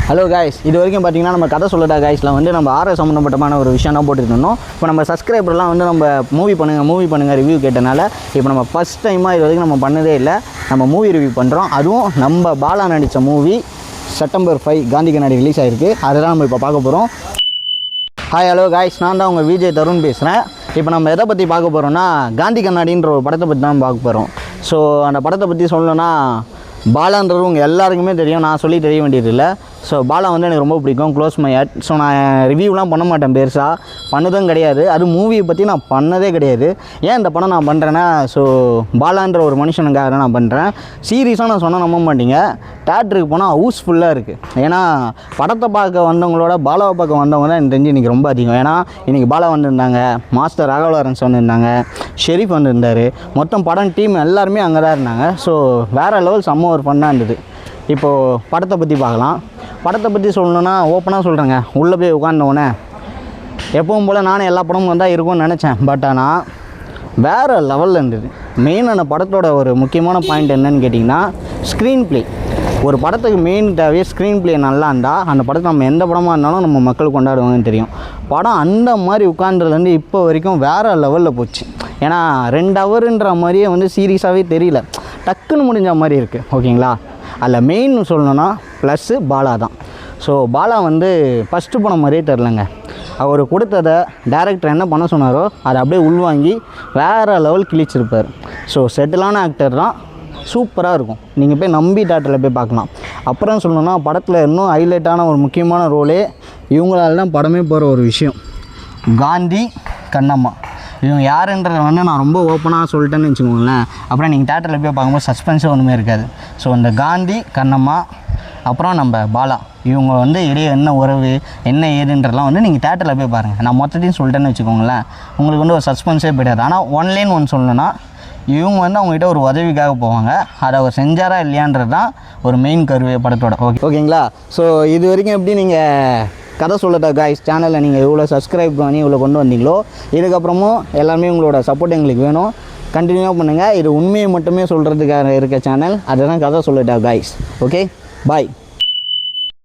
Hello guys, இது வரைக்கும் பார்த்தீங்கன்னா நம்ம கதை சொல்லட்டா காய்ஸில் வந்து நம்ம ஆர்எஸ் சம்மந்தப்பட்டமான ஒரு விஷயம் தான் போட்டுட்டு இருந்தோம். இப்போ நம்ம சப்ஸ்கிரைபர்லாம் வந்து நம்ம மூவி பண்ணுங்கள் ரிவ்யூ கேட்டனால இப்போ நம்ம ஃபஸ்ட் டைமாக இது வரைக்கும் நம்ம பண்ணதே இல்லை. நம்ம மூவி ரிவ்யூ பண்ணுறோம். அதுவும் நம்ம பாலா நடித்த மூவி செப்டம்பர் 5 காந்தி கண்ணாடி ரிலீஸ் ஆகிருக்கு. அதை தான் நம்ம இப்போ பார்க்க போகிறோம். ஹாய் ஹலோ காய்ஸ், நான் தான் உங்கள் விஜய் தருண் பேசுகிறேன். இப்போ நம்ம எதை பற்றி பார்க்க போகிறோம்னா காந்தி கண்ணாடின்ற ஒரு படத்தை பற்றி தான் பார்க்க போகிறோம். ஸோ அந்த படத்தை பற்றி சொல்லணும்னா பாலான்றது உங்கள் எல்லாருக்குமே தெரியும், நான் சொல்லி தெரிய வேண்டியதில்லை. ஸோ பாலா வந்து எனக்கு ரொம்ப பிடிக்கும், க்ளோஸ் மை ஹார்ட். ஸோ நான் ரிவ்யூலாம் பண்ண மாட்டேன், பெருசாக பண்ணதும் கிடையாது. அது மூவியை பற்றி நான் பண்ணதே கிடையாது. ஏன் இந்த படம் நான் பண்ணுறேன்னா, ஸோ பாலான்ற ஒரு மனுஷனுக்காக நான் பண்ணுறேன். சீரியஸாக நான் சொன்னால் நம்ப மாட்டீங்க, தேட்டருக்கு போனால் ஹவுஸ்ஃபுல்லாக இருக்குது. ஏன்னா படத்தை பார்க்க வந்தவங்களோட பாலாவை பார்க்க வந்தவங்க தான் எனக்கு தெரிஞ்சு இன்றைக்கி ரொம்ப அதிகம். ஏன்னா இன்றைக்கி பாலா வந்திருந்தாங்க, மாஸ்டர் ராகவ் லாரன்ஸ் வந்திருந்தாங்க, ஷெரீஃப் வந்திருந்தார், மொத்தம் படம் டீம் எல்லாருமே அங்கே தான் இருந்தாங்க. ஸோ வேறு லெவல் செம்ம ஒரு ஃபன்னாக இருந்தது. இப்போது படத்தை பற்றி பார்க்கலாம். படத்தை பற்றி சொல்லணுன்னா ஓப்பனாக சொல்கிறேங்க, உள்ளே போய் உட்காந்தோடனே எப்பவும் போல் நானும் எல்லா படமும் வந்தால் இருக்கும்னு நினச்சேன். பட் ஆனால் வேறு லெவலில் இருந்தது. மெயின் அந்த படத்தோட ஒரு முக்கியமான பாயிண்ட் என்னன்னு கேட்டிங்கன்னா ஸ்க்ரீன் ப்ளே. ஒரு படத்துக்கு மெயின் தேவையே ஸ்க்ரீன் ப்ளே நல்லா இருந்தால் அந்த படத்தை நம்ம எந்த படமாக இருந்தாலும் நம்ம மக்கள் கொண்டாடுவாங்கன்னு தெரியும். படம் அந்த மாதிரி உட்கார்ந்ததுலேருந்து இப்போ வரைக்கும் வேறு லெவலில் போச்சு. ஏன்னா 2 ஹவருன்ற மாதிரியே வந்து சீரியஸாகவே தெரியல, டக்குன்னு முடிஞ்ச மாதிரி இருக்குது. ஓகேங்களா, அதில் மெயின் சொல்லணுன்னா ப்ளஸ்ஸு பாலா தான். ஸோ பாலா வந்து ஃபஸ்ட்டு படம் மாதிரியே தெரிலங்க. அவர் கொடுத்ததை டைரக்டர் என்ன பண்ண சொன்னாரோ அதை அப்படியே உள்வாங்கி வேறு லெவல் கிழிச்சிருப்பார். ஸோ செட்டிலான ஆக்டர் தான், சூப்பராக இருக்கும். நீங்கள் போய் நம்பி தேட்டரில் போய் பார்க்கலாம். அப்புறம் சொல்லணுன்னா படத்தில் இன்னும் ஹைலைட்டான ஒரு முக்கியமான ரோலே இவங்களால தான் படமே போகிற ஒரு விஷயம், காந்தி கண்ணம்மா. இவங்க யாருன்றதை வந்து நான் ரொம்ப ஓப்பனாக சொல்லிட்டேன்னு வச்சுக்கோங்களேன். அப்புறம் நீங்கள் தேட்டரில் போய் பார்க்கும்போது சஸ்பென்ஸே ஒன்றுமே இருக்காது. ஸோ இந்த காந்தி கண்ணம்மா அப்புறம் நம்ம பாலா இவங்க வந்து இடையே என்ன உறவு என்ன ஏதுன்றலாம் வந்து நீங்கள் தேட்டரில் போய் பாருங்கள். நான் மொத்தத்தையும் சொல்லிட்டேன்னு வச்சுக்கோங்களேன், உங்களுக்கு வந்து ஒரு சஸ்பென்ஸே போய்டாது. ஆனால் ஒன்லைன் ஒன்று சொல்லணுன்னா இவங்க வந்து அவங்ககிட்ட ஒரு உதவிக்காக போவாங்க, அதை அவர் செஞ்சாரா இல்லையான்றது தான் ஒரு மெயின் கருவே படத்தோட. ஓகேங்களா. ஸோ இது வரைக்கும் எப்படி நீங்கள் கதை சொல்லட்டா காய்ஸ் சேனலில் நீங்கள் இவ்வளோ சப்ஸ்கிரைப் பண்ணி இவ்வளோ கொண்டு வந்தீங்களோ, இதுக்கப்புறமும் எல்லாமே உங்களோட சப்போர்ட் எங்களுக்கு வேணும். கண்டினியூவாக பண்ணுங்கள். இது உண்மையை மட்டுமே சொல்கிறதுக்காக இருக்க சேனல், அதுதான் கதை சொல்லட்டா காய்ஸ். ஓகே, பாய்.